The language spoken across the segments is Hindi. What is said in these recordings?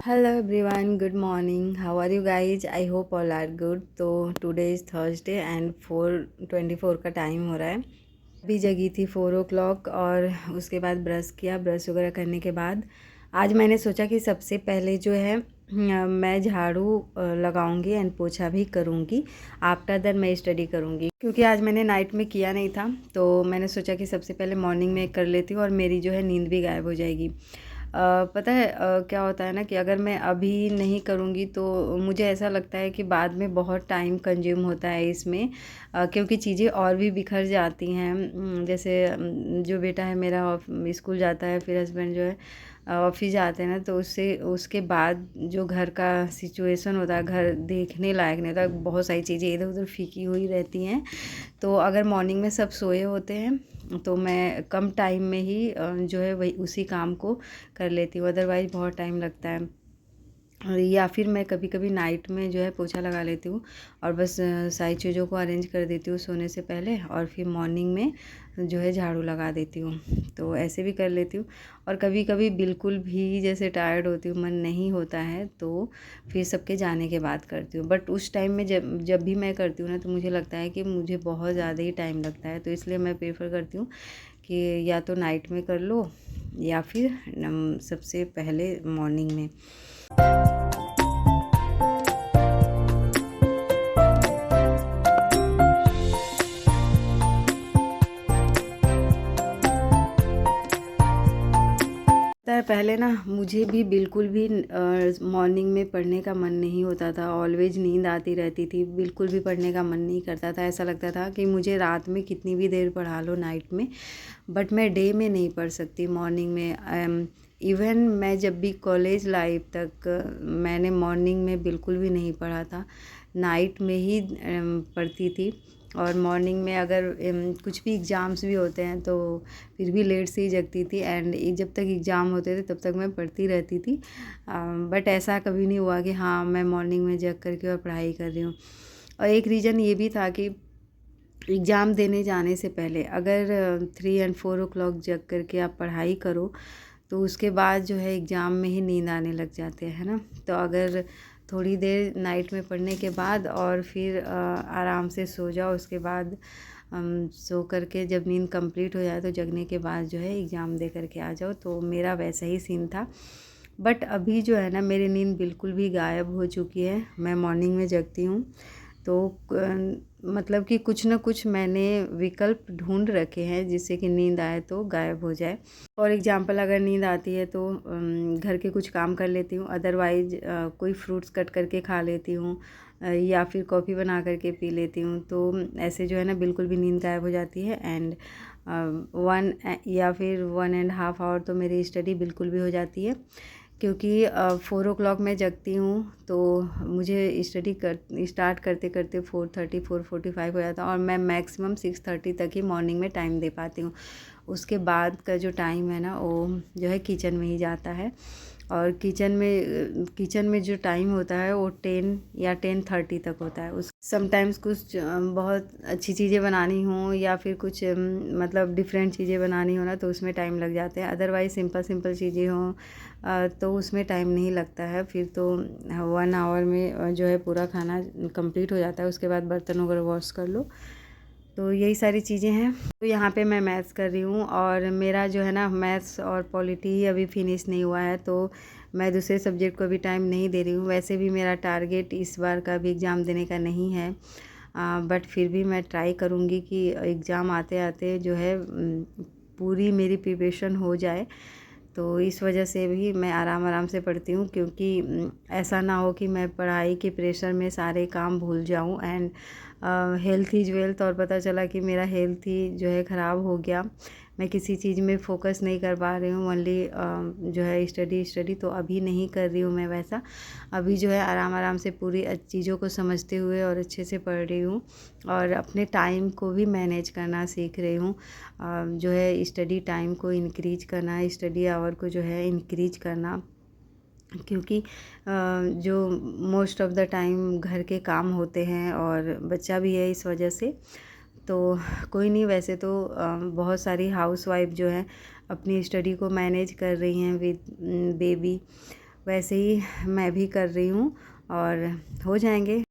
Hello everyone, good morning. How are you guys? I hope all are good. तो today is Thursday and 4:24 का टाइम हो रहा है। अभी जगी थी 4 o'clock और उसके बाद ब्रश किया। ब्रश वगैरह करने के बाद आज मैंने सोचा कि सबसे पहले जो है मैं झाड़ू लगाऊंगी एंड पोछा भी करूंगी। आफ्टर दैट मैं स्टडी करूंगी, क्योंकि आज मैंने नाइट में किया नहीं था। तो मैंने सोचा कि सबसे पहले मॉर्निंग में कर लेती हूँ और मेरी जो है नींद भी गायब हो जाएगी। पता है क्या होता है ना कि अगर मैं अभी नहीं करूँगी तो मुझे ऐसा लगता है कि बाद में बहुत टाइम कंज्यूम होता है इसमें, क्योंकि चीज़ें और भी बिखर जाती हैं। जैसे जो बेटा है मेरा स्कूल जाता है, फिर हस्बैंड जो है ऑफिस जाते हैं ना, तो उससे उसके बाद जो घर का सिचुएशन होता है, घर देखने लायक नहीं होता, बहुत सारी चीज़ें इधर उधर फीकी हुई रहती हैं। तो अगर मॉर्निंग में सब सोए होते हैं तो मैं कम टाइम में ही जो है वही उसी काम को कर लेती हूँ, अदरवाइज़ बहुत टाइम लगता है। या फिर मैं कभी कभी नाइट में जो है पोछा लगा लेती हूँ और बस सारी चीज़ों को अरेंज कर देती हूँ सोने से पहले, और फिर मॉर्निंग में जो है झाड़ू लगा देती हूँ। तो ऐसे भी कर लेती हूँ। और कभी कभी बिल्कुल भी जैसे टायर्ड होती हूँ, मन नहीं होता है, तो फिर सबके जाने के बाद करती हूँ। बट उस टाइम में जब जब भी मैं करती हूँ ना, तो मुझे लगता है कि मुझे बहुत ज़्यादा ही टाइम लगता है। तो इसलिए मैं प्रेफर करती हूँ कि या तो नाइट में कर लो या फिर सबसे पहले मॉर्निंग में। पता है पहले ना मुझे भी बिल्कुल भी मॉर्निंग में पढ़ने का मन नहीं होता था। ऑलवेज नींद आती रहती थी, बिल्कुल भी पढ़ने का मन नहीं करता था। ऐसा लगता था कि मुझे रात में कितनी भी देर पढ़ा लो नाइट में, बट मैं डे में नहीं पढ़ सकती, मॉर्निंग में। इवन मैं जब भी कॉलेज लाइफ तक मैंने मॉर्निंग में बिल्कुल भी नहीं पढ़ा था, नाइट में ही पढ़ती थी। और मॉर्निंग में अगर कुछ भी एग्ज़ाम्स भी होते हैं तो फिर भी लेट से ही जगती थी, एंड जब तक एग्ज़ाम होते थे तब तक मैं पढ़ती रहती थी। बट ऐसा कभी नहीं हुआ कि हाँ मैं मॉर्निंग में जग करके और पढ़ाई कर रही हूँ। और एक रीज़न ये भी था कि एग्ज़ाम देने जाने से पहले अगर 3 and 4 o'clock जग करके आप पढ़ाई करो तो उसके बाद जो है एग्ज़ाम में ही नींद आने लग जाते हैं ना। तो अगर थोड़ी देर नाइट में पढ़ने के बाद और फिर आराम से सो जाओ, उसके बाद सो करके जब नींद कंप्लीट हो जाए तो जगने के बाद जो है एग्ज़ाम दे करके आ जाओ। तो मेरा वैसा ही सीन था। बट अभी जो है ना मेरी नींद बिल्कुल भी गायब हो चुकी है, मैं मॉर्निंग में जगती हूँ। तो मतलब कि कुछ ना कुछ मैंने विकल्प ढूंढ रखे हैं जिससे कि नींद आए तो गायब हो जाए। फॉर एग्ज़ाम्पल अगर नींद आती है तो घर के कुछ काम कर लेती हूँ, अदरवाइज़ कोई फ्रूट्स कट करके खा लेती हूँ, या फिर कॉफ़ी बना करके पी लेती हूँ। तो ऐसे जो है ना बिल्कुल भी नींद गायब हो जाती है। एंड 1 या फिर 1.5 आवर तो मेरी स्टडी बिल्कुल भी हो जाती है, क्योंकि 4 o'clock मैं जगती हूँ तो मुझे स्टडी कर स्टार्ट करते करते 4:30 4:45 हो जाता है, और मैं मैक्सिमम 6:30 तक ही मॉर्निंग में टाइम दे पाती हूँ। उसके बाद का जो टाइम है ना वो जो है किचन में ही जाता है। और किचन में जो टाइम होता है वो 10 या 10:30 तक होता है। उस समटाइम्स कुछ बहुत अच्छी चीज़ें बनानी हो या फिर कुछ मतलब डिफरेंट चीज़ें बनानी हो ना, तो उसमें टाइम लग जाते हैं। अदरवाइज़ सिंपल सिंपल चीज़ें हों तो उसमें टाइम नहीं लगता है। फिर तो 1 आवर में जो है पूरा खाना कंप्लीट हो जाता है। उसके बाद बर्तन वगैरह वॉश कर लो। तो यही सारी चीज़ें हैं। तो यहाँ पे मैं मैथ्स कर रही हूँ और मेरा जो है ना मैथ्स और पॉलिटी ही अभी फिनिश नहीं हुआ है, तो मैं दूसरे सब्जेक्ट को भी टाइम नहीं दे रही हूँ। वैसे भी मेरा टारगेट इस बार का भी एग्ज़ाम देने का नहीं है, बट फिर भी मैं ट्राई करूँगी कि एग्ज़ाम आते आते जो है पूरी मेरी प्रिपरेशन हो जाए। तो इस वजह से भी मैं आराम आराम से पढ़ती हूँ, क्योंकि ऐसा ना हो कि मैं पढ़ाई के प्रेशर में सारे काम भूल जाऊँ। एंड हेल्थ इज़ वेल्थ, और पता चला कि मेरा हेल्थ ही जो है ख़राब हो गया, मैं किसी चीज़ में फ़ोकस नहीं कर पा रही हूँ, ओनली जो है स्टडी स्टडी। तो अभी नहीं कर रही हूँ मैं वैसा। अभी जो है आराम आराम से पूरी चीज़ों को समझते हुए और अच्छे से पढ़ रही हूँ, और अपने टाइम को भी मैनेज करना सीख रही हूँ। जो है स्टडी टाइम को इंक्रीज करना, स्टडी आवर को जो है इंक्रीज करना, क्योंकि जो मोस्ट ऑफ़ द टाइम घर के काम होते हैं और बच्चा भी है, इस वजह से। तो कोई नहीं, वैसे तो बहुत सारी हाउसवाइफ जो हैं अपनी स्टडी को मैनेज कर रही हैं विद बेबी। वैसे ही मैं भी कर रही हूँ और हो जाएंगे।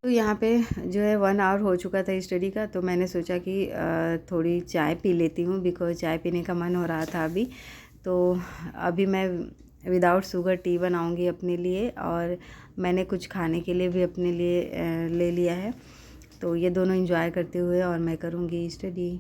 तो यहाँ पे जो है 1 आवर हो चुका था स्टडी का, तो मैंने सोचा कि थोड़ी चाय पी लेती हूँ, बिकॉज़ चाय पीने का मन हो रहा था अभी। तो अभी मैं विदाउट शुगर टी बनाऊँगी अपने लिए, और मैंने कुछ खाने के लिए भी अपने लिए ले लिया है। तो ये दोनों एंजॉय करते हुए और मैं करूँगी स्टडी।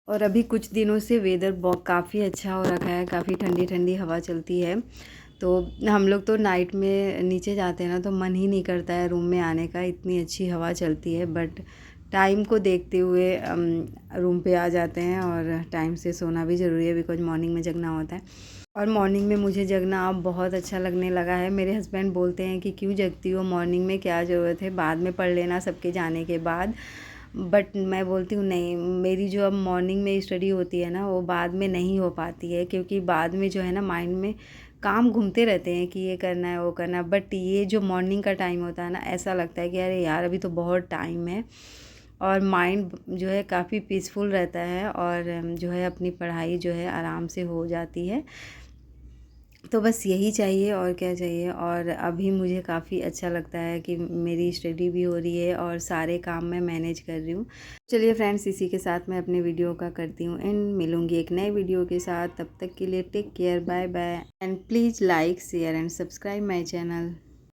और अभी कुछ दिनों से वेदर काफ़ी अच्छा हो रखा है, काफ़ी ठंडी ठंडी हवा चलती है। तो हम लोग तो नाइट में नीचे जाते हैं ना, तो मन ही नहीं करता है रूम में आने का, इतनी अच्छी हवा चलती है। बट टाइम को देखते हुए रूम पे आ जाते हैं, और टाइम से सोना भी ज़रूरी है, बिकॉज मॉर्निंग में जगना होता है। और मॉर्निंग में मुझे जगना अब बहुत अच्छा लगने लगा है। मेरे हस्बैंड बोलते हैं कि क्यों जगती हो मॉर्निंग में, क्या ज़रूरत है, बाद में पढ़ लेना सबके जाने के बाद। बट मैं बोलती हूँ नहीं, मेरी जो अब मॉर्निंग में स्टडी होती है ना, वो बाद में नहीं हो पाती है, क्योंकि बाद में जो है ना माइंड में काम घूमते रहते हैं कि ये करना है वो करना है। बट ये जो मॉर्निंग का टाइम होता है ना, ऐसा लगता है कि अरे यार अभी तो बहुत टाइम है, और माइंड जो है काफ़ी पीसफुल रहता है, और जो है अपनी पढ़ाई जो है आराम से हो जाती है। तो बस यही चाहिए, और क्या चाहिए। और अभी मुझे काफ़ी अच्छा लगता है कि मेरी स्टडी भी हो रही है और सारे काम मैं मैनेज कर रही हूँ। चलिए फ्रेंड्स, इसी के साथ मैं अपने वीडियो का करती हूँ एंड मिलूँगी एक नए वीडियो के साथ। तब तक के लिए take care, bye bye, and please like share and subscribe my channel.